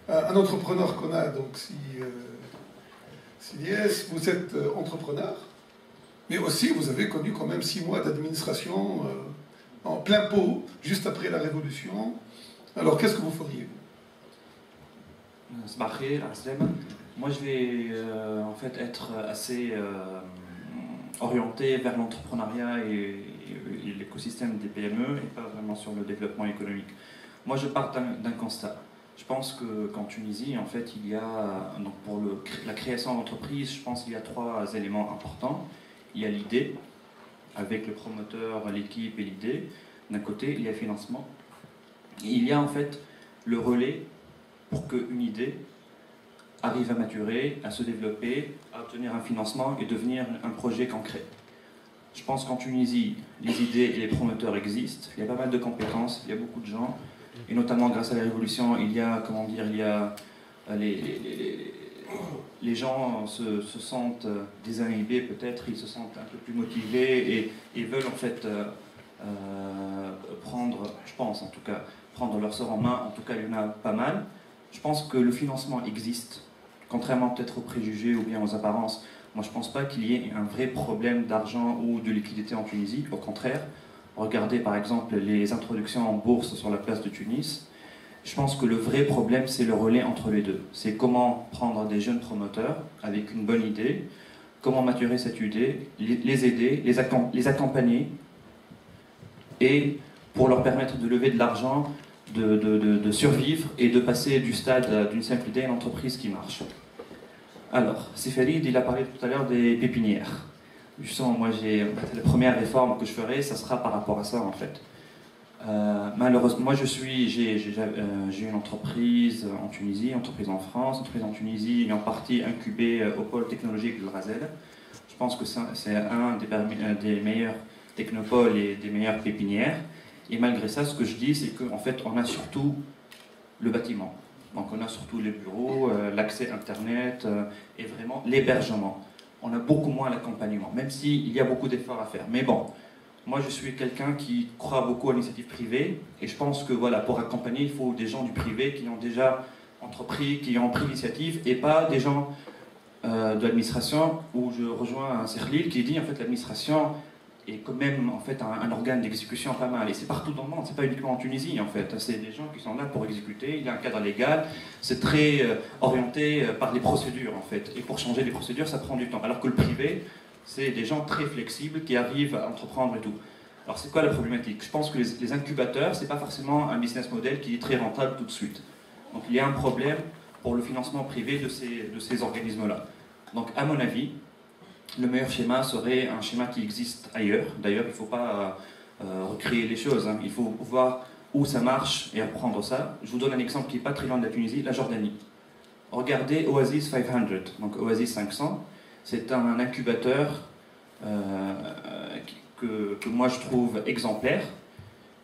un entrepreneur qu'on a, donc CDS, vous êtes entrepreneur, mais aussi vous avez connu quand même 6 mois d'administration en plein pot, juste après la Révolution. Alors qu'est-ce que vous feriez? Moi, je vais en fait être assez orienté vers l'entrepreneuriat et l'écosystème des PME et pas vraiment sur le développement économique. Moi, je pars d'un constat. Je pense qu'en Tunisie, en fait, il y a, donc pour la création d'entreprise, je pense qu'il y a 3 éléments importants. Il y a l'idée, avec le promoteur, l'équipe et l'idée. D'un côté, il y a le financement. Et il y a en fait le relais pour qu'une idée arrive à maturer, à se développer, à obtenir un financement et devenir un projet concret. Je pense qu'en Tunisie, les idées et les promoteurs existent. Il y a pas mal de compétences, il y a beaucoup de gens. Et notamment grâce à la Révolution, il y a, comment dire, il y a les gens se sentent désinhibés peut-être, ils se sentent un peu plus motivés et veulent en fait prendre, je pense en tout cas, prendre leur sort en main. En tout cas, il y en a pas mal. Je pense que le financement existe, contrairement peut-être aux préjugés ou bien aux apparences. Moi, je ne pense pas qu'il y ait un vrai problème d'argent ou de liquidité en Tunisie. Au contraire, regardez par exemple les introductions en bourse sur la place de Tunis. Je pense que le vrai problème, c'est le relais entre les deux. C'est comment prendre des jeunes promoteurs avec une bonne idée, comment maturer cette idée, les aider, les accompagner, et pour leur permettre de lever de l'argent, de survivre et de passer du stade d'une simple idée à une entreprise qui marche. Alors, Sifarid, il a parlé tout à l'heure des pépinières. Justement, moi, la première réforme que je ferai, ça sera par rapport à ça, en fait. Malheureusement, moi, j'ai une entreprise en Tunisie, une entreprise en France, une entreprise en Tunisie, et en partie incubée au pôle technologique de Razel. Je pense que c'est un des meilleurs technopoles et des meilleures pépinières. Et malgré ça, ce que je dis, c'est qu'en fait, on a surtout le bâtiment. Donc on a surtout les bureaux, l'accès Internet et vraiment l'hébergement. On a beaucoup moins l'accompagnement, même s'il y a beaucoup d'efforts à faire. Mais bon, moi je suis quelqu'un qui croit beaucoup à l'initiative privée et je pense que voilà, pour accompagner, il faut des gens du privé qui ont déjà entrepris, qui ont pris l'initiative et pas des gens de l'administration où je rejoins un Serlil qui dit en fait l'administration est quand même en fait un organe d'exécution pas mal. Et c'est partout dans le monde, c'est pas uniquement en Tunisie en fait. C'est des gens qui sont là pour exécuter, il y a un cadre légal, c'est très orienté par les procédures en fait. Et pour changer les procédures, ça prend du temps. Alors que le privé, c'est des gens très flexibles qui arrivent à entreprendre et tout. Alors c'est quoi la problématique? Je pense que les incubateurs, c'est pas forcément un business model qui est très rentable tout de suite. Donc il y a un problème pour le financement privé de ces organismes-là. Donc à mon avis, le meilleur schéma serait un schéma qui existe ailleurs. D'ailleurs, il ne faut pas recréer les choses. Hein. Il faut voir où ça marche et apprendre ça. Je vous donne un exemple qui n'est pas très loin de la Tunisie, la Jordanie. Regardez Oasis 500. Donc Oasis 500, c'est un incubateur que moi je trouve exemplaire,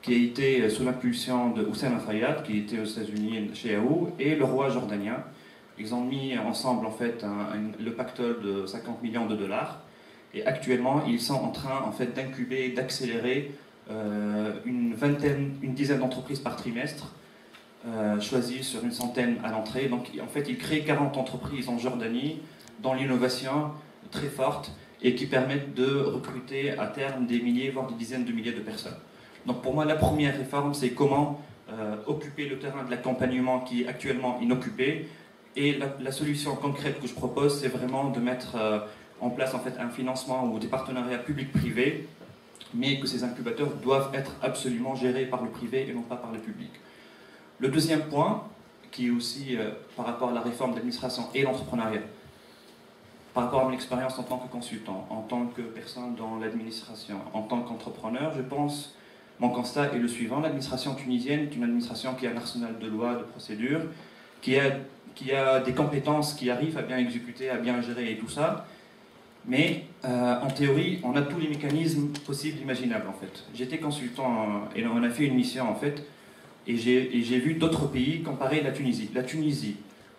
qui a été sous l'impulsion de Houssem Fayyad, qui était aux États-Unis chez Yahoo, et le roi jordanien. Ils ont mis ensemble en fait le pactole de 50 millions de dollars et actuellement ils sont en train en fait d'incuber, d'accélérer une dizaine d'entreprises par trimestre choisies sur une centaine à l'entrée. Donc en fait ils créent 40 entreprises en Jordanie dans l'innovation très forte et qui permettent de recruter à terme des milliers voire des dizaines de milliers de personnes. Donc pour moi la première réforme c'est comment occuper le terrain de l'accompagnement qui est actuellement inoccupé. Et la solution concrète que je propose, c'est vraiment de mettre en place en fait, un financement ou des partenariats publics-privés, mais que ces incubateurs doivent être absolument gérés par le privé et non pas par le public. Le deuxième point, qui est aussi par rapport à la réforme de l'administration et l'entrepreneuriat, par rapport à mon expérience en tant que consultant, en tant que personne dans l'administration, en tant qu'entrepreneur, je pense, mon constat est le suivant, l'administration tunisienne est une administration qui a un arsenal de lois, de procédures, qui a des compétences qui arrivent à bien exécuter, à bien gérer et tout ça. Mais en théorie, on a tous les mécanismes possibles, imaginables en fait. J'étais consultant et on a fait une mission en fait, et j'ai vu d'autres pays comparer la Tunisie. La Tunisie,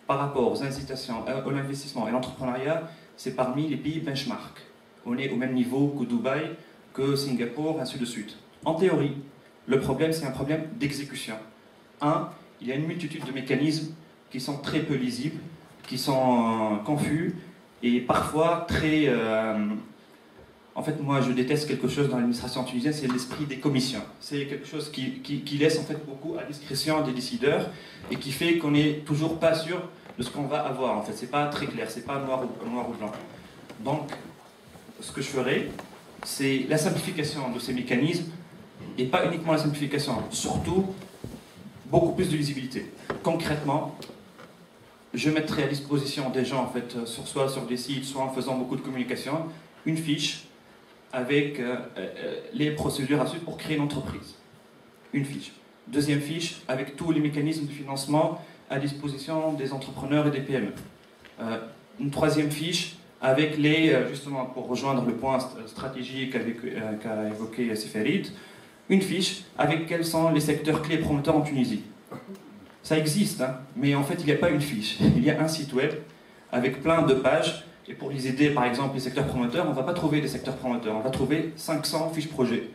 par rapport aux incitations, à l'investissement et à l'entrepreneuriat, c'est parmi les pays benchmark. On est au même niveau que Dubaï, que Singapour, ainsi de suite. En théorie, le problème c'est un problème d'exécution. Il y a une multitude de mécanismes qui sont très peu lisibles, qui sont confus et parfois très... En fait, moi, je déteste quelque chose dans l'administration tunisienne, c'est l'esprit des commissions. C'est quelque chose qui laisse en fait beaucoup à discrétion des décideurs et qui fait qu'on n'est toujours pas sûr de ce qu'on va avoir. En fait, c'est pas très clair, c'est pas noir ou blanc. Donc, ce que je ferai, c'est la simplification de ces mécanismes et pas uniquement la simplification, surtout beaucoup plus de lisibilité. Concrètement, je mettrai à disposition des gens, en fait, soit sur des sites, soit en faisant beaucoup de communication, une fiche avec les procédures à suivre pour créer une entreprise. Une fiche. Deuxième fiche avec tous les mécanismes de financement à disposition des entrepreneurs et des PME. Une troisième fiche avec justement pour rejoindre le point stratégique qu'a évoqué Seferid, une fiche avec quels sont les secteurs clés promoteurs en Tunisie. Ça existe, hein, mais en fait il n'y a pas une fiche. Il y a un site web avec plein de pages. Et pour les aider, par exemple, les secteurs promoteurs, on ne va pas trouver des secteurs promoteurs, on va trouver 500 fiches projets.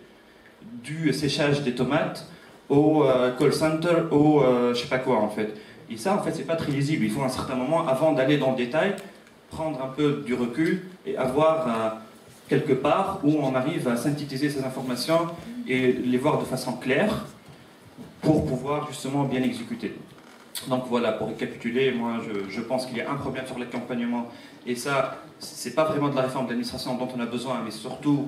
Du séchage des tomates au call center, au je sais pas quoi en fait. Et ça, en fait, c'est pas très lisible. Il faut un certain moment, avant d'aller dans le détail, prendre un peu du recul et avoir quelque part où on arrive à synthétiser ces informations et les voir de façon claire pour pouvoir justement bien exécuter. Donc voilà, pour récapituler, moi je pense qu'il y a un problème sur l'accompagnement et ça, c'est pas vraiment de la réforme de l'administration dont on a besoin, mais surtout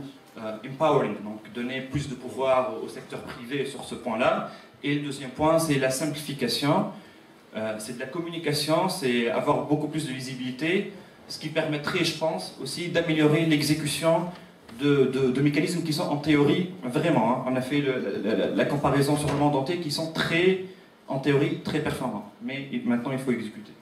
empowering, donc donner plus de pouvoir au secteur privé sur ce point-là. Et le deuxième point, c'est la simplification, c'est de la communication, c'est avoir beaucoup plus de visibilité, ce qui permettrait, je pense, aussi d'améliorer l'exécution de mécanismes qui sont en théorie, vraiment, hein, on a fait la comparaison sur le monde entier, qui sont en théorie, très performants. Mais maintenant, il faut exécuter.